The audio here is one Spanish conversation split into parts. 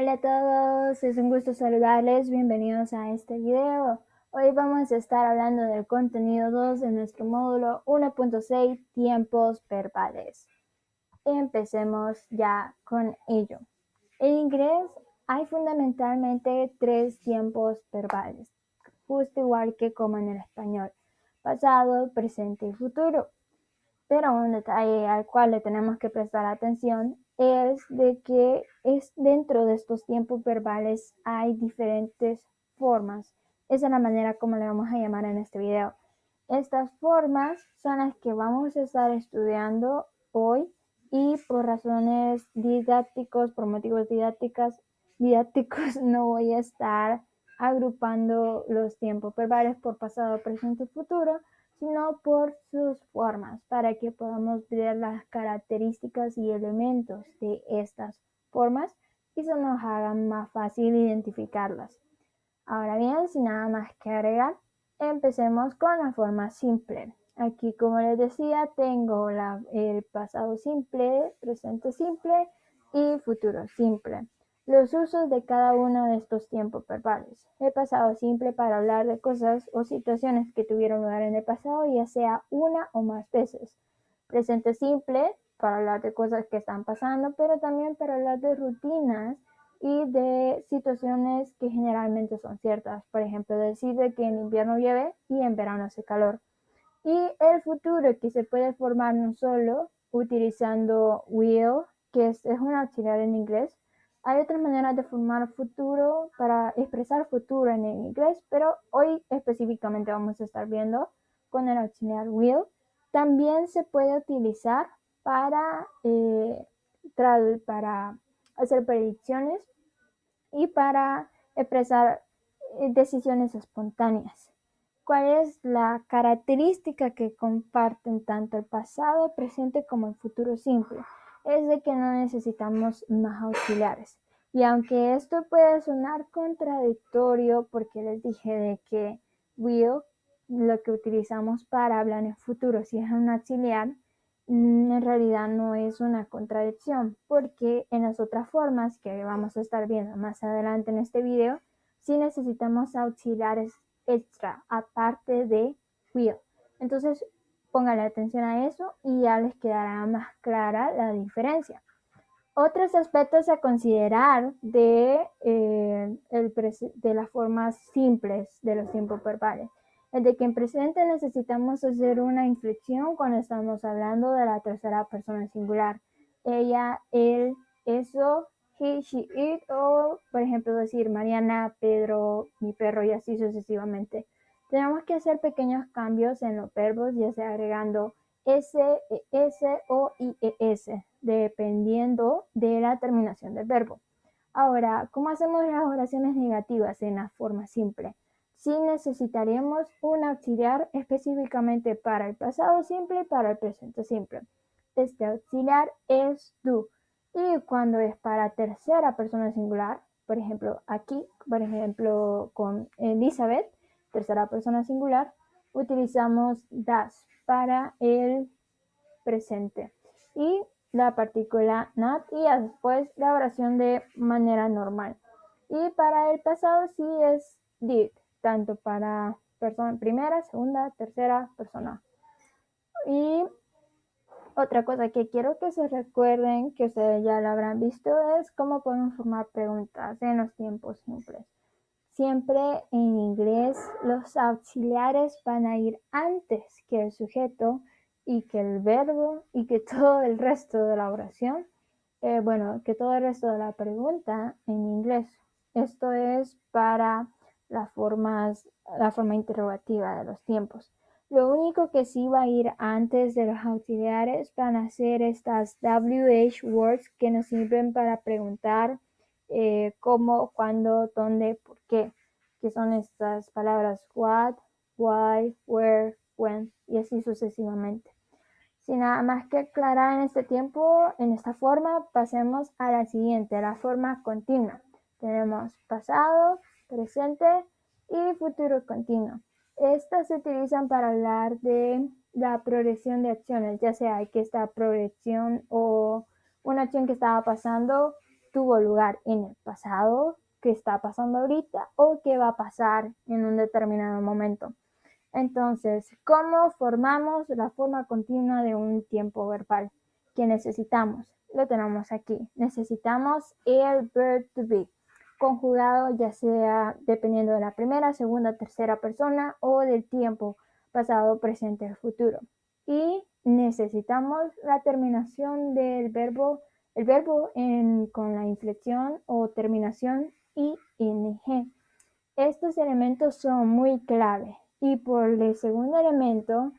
Hola a todos, es un gusto saludarles, bienvenidos a este video. Hoy vamos a estar hablando del contenido 2 de nuestro módulo 1.6, tiempos verbales. Empecemos ya con ello. En inglés hay fundamentalmente 3 tiempos verbales, justo igual que como en el español: pasado, presente y futuro. Pero un detalle al cual le tenemos que prestar atención es de que dentro de estos tiempos verbales hay diferentes formas. Esa es la manera como le vamos a llamar en este video. Estas formas son las que vamos a estar estudiando hoy, y por razones didácticos, por motivos didácticos, no voy a estar agrupando los tiempos verbales por pasado, presente y futuro, sino por sus formas, para que podamos ver las características y elementos de estas formas y se nos haga más fácil identificarlas. Ahora bien, sin nada más que agregar, empecemos con la forma simple. Aquí, como les decía, tengo el pasado simple, presente simple y futuro simple. Los usos de cada uno de estos tiempos verbales. El pasado simple para hablar de cosas o situaciones que tuvieron lugar en el pasado, ya sea una o más veces. Presente simple para hablar de cosas que están pasando, pero también para hablar de rutinas y de situaciones que generalmente son ciertas. Por ejemplo, decir de que en invierno llueve y en verano hace calor. Y el futuro, que se puede formar no solo utilizando will, que es un auxiliar en inglés. Hay otras maneras de formar futuro para expresar futuro en inglés, pero hoy específicamente vamos a estar viendo con el auxiliar will. También se puede utilizar para hacer predicciones y para expresar decisiones espontáneas. ¿Cuál es la característica que comparten tanto el pasado, presente como el futuro simple? Es de que no necesitamos más auxiliares. Y aunque esto puede sonar contradictorio, porque les dije de que will, lo que utilizamos para hablar en futuro, si es un auxiliar, en realidad no es una contradicción, porque en las otras formas que vamos a estar viendo más adelante en este video, sí necesitamos auxiliares extra, aparte de will. Entonces, pónganle atención a eso y ya les quedará más clara la diferencia. Otros aspectos a considerar de las formas simples de los tiempos verbales. El de que en presente necesitamos hacer una inflexión cuando estamos hablando de la tercera persona singular. Ella, él, eso, he, she, it, o por ejemplo decir Mariana, Pedro, mi perro, y así sucesivamente. Tenemos que hacer pequeños cambios en los verbos, ya sea agregando S, ES o IES, dependiendo de la terminación del verbo. Ahora, ¿cómo hacemos las oraciones negativas en la forma simple? Sí necesitaremos un auxiliar específicamente para el pasado simple y para el presente simple. Este auxiliar es do. Y cuando es para tercera persona singular, por ejemplo aquí, por ejemplo con Elizabeth, tercera persona singular, utilizamos das para el presente y la partícula not, y después la oración de manera normal. Y para el pasado sí es did, tanto para primera, segunda, tercera persona. Y otra cosa que quiero que se recuerden, que ustedes ya lo habrán visto, es cómo podemos formar preguntas en los tiempos simples. Siempre en inglés los auxiliares van a ir antes que el sujeto y que el verbo y que todo el resto de la oración, que todo el resto de la pregunta en inglés. Esto es para la forma interrogativa de los tiempos. Lo único que sí va a ir antes de los auxiliares van a ser estas WH words, que nos sirven para preguntar cómo, cuándo, dónde, por qué, que son estas palabras what, why, where, when, y así sucesivamente. Sin nada más que aclarar en este tiempo, en esta forma, pasemos a la siguiente, la forma continua. Tenemos pasado, presente y futuro continuo. Estas se utilizan para hablar de la progresión de acciones, ya sea que esta progresión o una acción que estaba pasando tuvo lugar en el pasado, que está pasando ahorita o que va a pasar en un determinado momento. Entonces, ¿cómo formamos la forma continua de un tiempo verbal? ¿Qué necesitamos? Lo tenemos aquí. Necesitamos el verb to be, conjugado ya sea dependiendo de la primera, segunda, tercera persona o del tiempo pasado, presente o futuro. Y necesitamos la terminación del verbo, el verbo con la inflexión o terminación ing. Estos elementos son muy clave y por el segundo elemento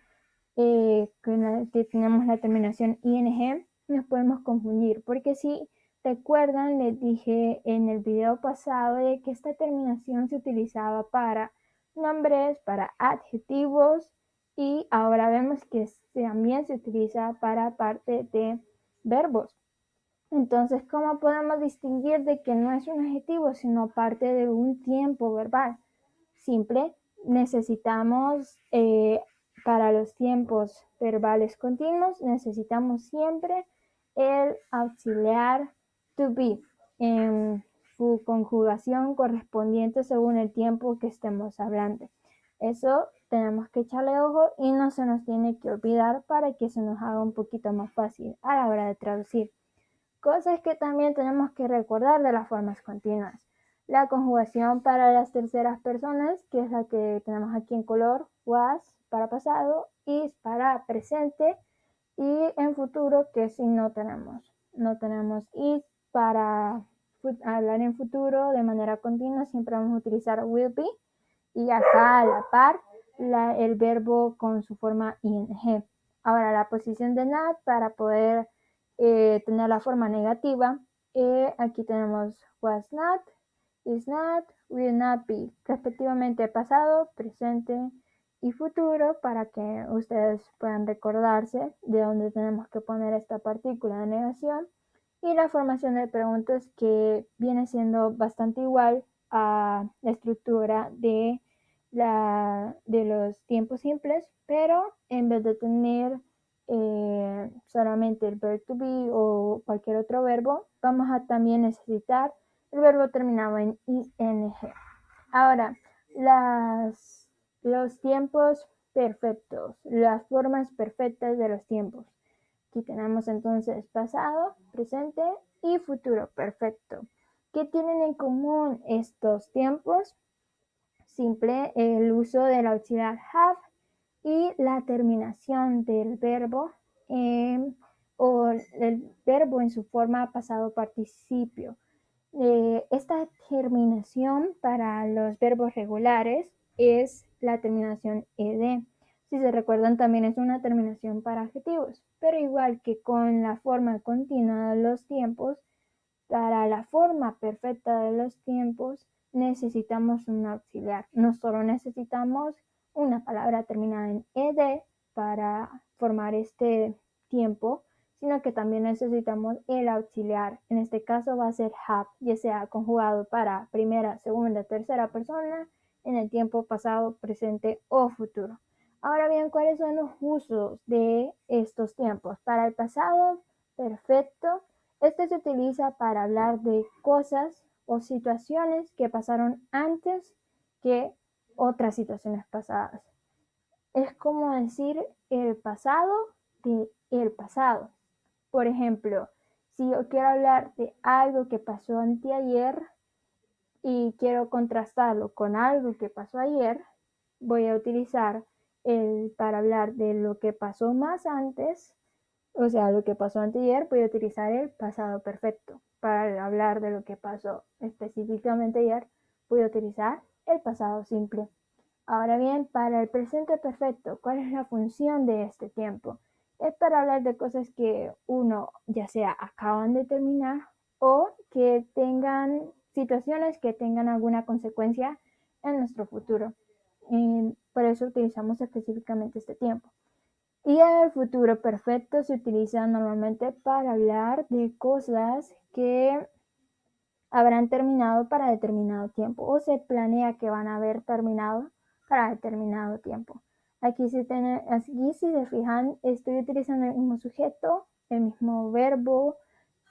que tenemos la terminación ing nos podemos confundir porque si recuerdan les dije en el video pasado de que esta terminación se utilizaba para nombres, para adjetivos y ahora vemos que también se utiliza para parte de verbos. Entonces, ¿cómo podemos distinguir de que no es un adjetivo, sino parte de un tiempo verbal? Simple, necesitamos para los tiempos verbales continuos, necesitamos siempre el auxiliar to be en su conjugación correspondiente según el tiempo que estemos hablando. Eso tenemos que echarle ojo y no se nos tiene que olvidar para que se nos haga un poquito más fácil a la hora de traducir. Cosas que también tenemos que recordar de las formas continuas. La conjugación para las terceras personas, que es la que tenemos aquí en color, was para pasado, is para presente y en futuro, que si no tenemos. No tenemos is para hablar en futuro de manera continua, siempre vamos a utilizar will be y acá a la par el verbo con su forma ing. Ahora la posición de not para poder tener la forma negativa. Aquí tenemos was not, is not, will not be, respectivamente pasado, presente y futuro para que ustedes puedan recordarse de dónde tenemos que poner esta partícula de negación. Y la formación de preguntas que viene siendo bastante igual a la estructura de los tiempos simples, pero en vez de tener solamente el verb to be o cualquier otro verbo, vamos a también necesitar el verbo terminado en ing. Ahora, los tiempos perfectos, las formas perfectas de los tiempos. Aquí tenemos entonces pasado, presente y futuro perfecto. ¿Qué tienen en común estos tiempos? Simple, el uso del auxiliar have y la terminación del verbo o el verbo en su forma pasado participio. Esta terminación para los verbos regulares es la terminación ed. Si se recuerdan, también es una terminación para adjetivos, pero igual que con la forma continua de los tiempos, para la forma perfecta de los tiempos necesitamos un auxiliar. No solo necesitamos una palabra terminada en ed para formar este tiempo, sino que también necesitamos el auxiliar. En este caso va a ser have, ya sea conjugado para primera, segunda, tercera persona en el tiempo pasado, presente o futuro. Ahora bien, ¿cuáles son los usos de estos tiempos? Para el pasado perfecto, este se utiliza para hablar de cosas o situaciones que pasaron antes que otras situaciones pasadas. Es como decir el pasado de el pasado. Por ejemplo, si yo quiero hablar de algo que pasó anteayer y quiero contrastarlo con algo que pasó ayer, voy a utilizar para hablar de lo que pasó más antes, o sea, lo que pasó anteayer, voy a utilizar el pasado perfecto. Para hablar de lo que pasó específicamente ayer, voy a utilizar el pasado simple. Ahora bien, para el presente perfecto, ¿cuál es la función de este tiempo? Es para hablar de cosas que uno ya sea acaban de terminar o que tengan situaciones que tengan alguna consecuencia en nuestro futuro. Por eso utilizamos específicamente este tiempo. Y el futuro perfecto se utiliza normalmente para hablar de cosas que habrán terminado para determinado tiempo o se planea que van a haber terminado para determinado tiempo. Aquí si se fijan, estoy utilizando el mismo sujeto, el mismo verbo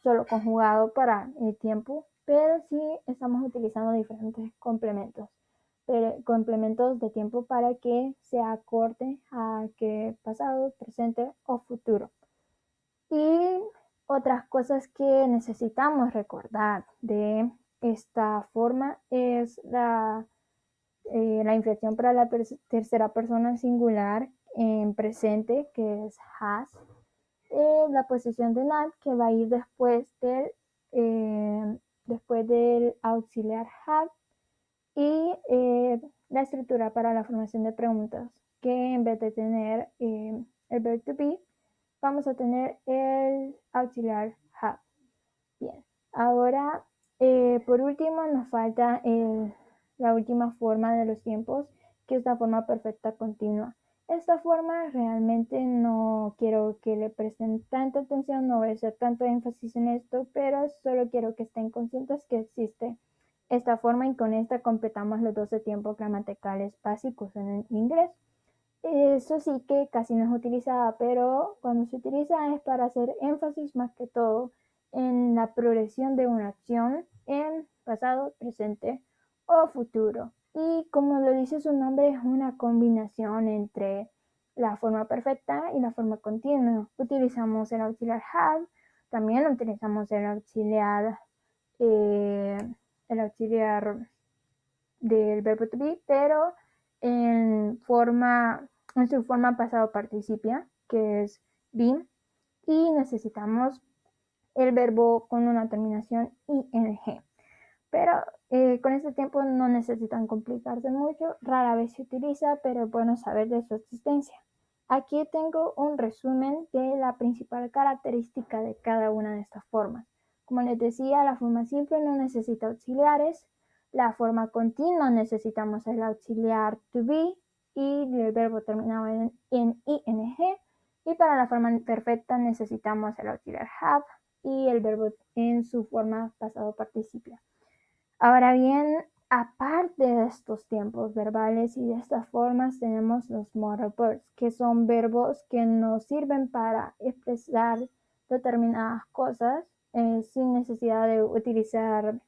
solo conjugado para el tiempo, pero sí estamos utilizando diferentes complementos de tiempo para que sea acorde a que pasado, presente o futuro. Y otras cosas que necesitamos recordar de esta forma es la inflexión para la tercera persona singular en presente, que es has, la posición de not, que va a ir después del auxiliar have, y la estructura para la formación de preguntas, que en vez de tener el verb to be, vamos a tener el auxiliar have. Bien, ahora por último nos falta la última forma de los tiempos, que es la forma perfecta continua. Esta forma realmente no quiero que le presten tanta atención, no voy a hacer tanto énfasis en esto, pero solo quiero que estén conscientes que existe esta forma y con esta completamos los 12 tiempos gramaticales básicos en el inglés. Eso sí que casi no es utilizada, pero cuando se utiliza es para hacer énfasis más que todo en la progresión de una acción en pasado, presente o futuro. Y como lo dice su nombre, es una combinación entre la forma perfecta y la forma continua. Utilizamos el auxiliar have, también utilizamos eh, el auxiliar del verbo to be, pero en su forma pasado participio, que es been, y necesitamos el verbo con una terminación ing. Pero con este tiempo no necesitan complicarse mucho, rara vez se utiliza, pero es bueno saber de su existencia. Aquí tengo un resumen de la principal característica de cada una de estas formas. Como les decía, la forma simple no necesita auxiliares, la forma continua necesitamos el auxiliar to be y el verbo terminado en ing, y para la forma perfecta necesitamos el auxiliar have y el verbo en su forma pasado participio. Ahora bien, aparte de estos tiempos verbales y de estas formas, tenemos los modal verbs, que son verbos que nos sirven para expresar determinadas cosas sin necesidad de utilizar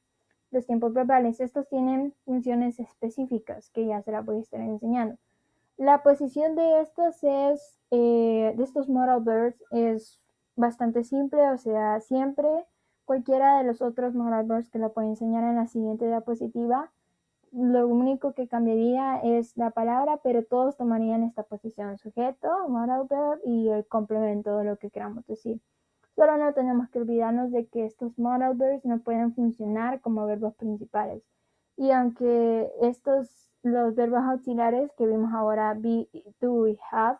los tiempos verbales. Estos tienen funciones específicas que ya se las voy a estar enseñando. La posición de estos modal verbs es bastante simple, o sea, siempre cualquiera de los otros modal verbs que la puedo enseñar en la siguiente diapositiva. Lo único que cambiaría es la palabra, pero todos tomarían esta posición: sujeto, modal verb y el complemento de lo que queramos decir. Solo no tenemos que olvidarnos de que estos modal verbs no pueden funcionar como verbos principales. Y aunque los verbos auxiliares que vimos ahora, be, do y have,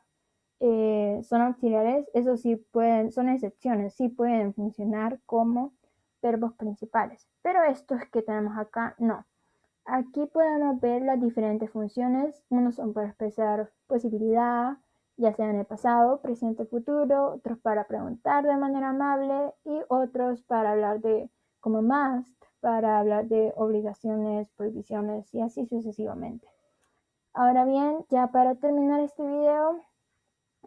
son auxiliares, eso sí son excepciones, sí pueden funcionar como verbos principales. Pero estos que tenemos acá, no. Aquí podemos ver las diferentes funciones. Unos son para expresar posibilidad, ya sea en el pasado, presente, futuro, otros para preguntar de manera amable y otros para hablar de como must, para hablar de obligaciones, prohibiciones y así sucesivamente. Ahora bien, ya para terminar este video,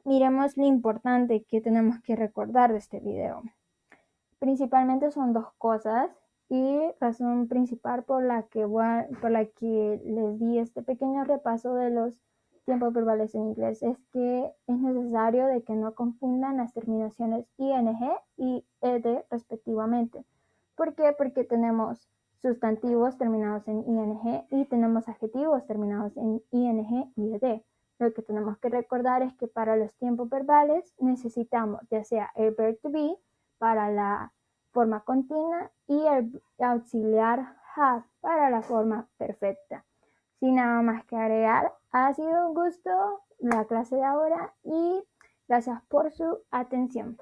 miremos lo importante que tenemos que recordar de este video. Principalmente son dos cosas y razón principal por la que les di este pequeño repaso de los tiempos verbales en inglés es que es necesario de que no confundan las terminaciones ing y ed respectivamente. ¿Por qué? Porque tenemos sustantivos terminados en ing y tenemos adjetivos terminados en ing y ed. Lo que tenemos que recordar es que para los tiempos verbales necesitamos ya sea el verb to be para la forma continua y el auxiliar have para la forma perfecta. Sin nada más que agregar, ha sido un gusto la clase de ahora y gracias por su atención.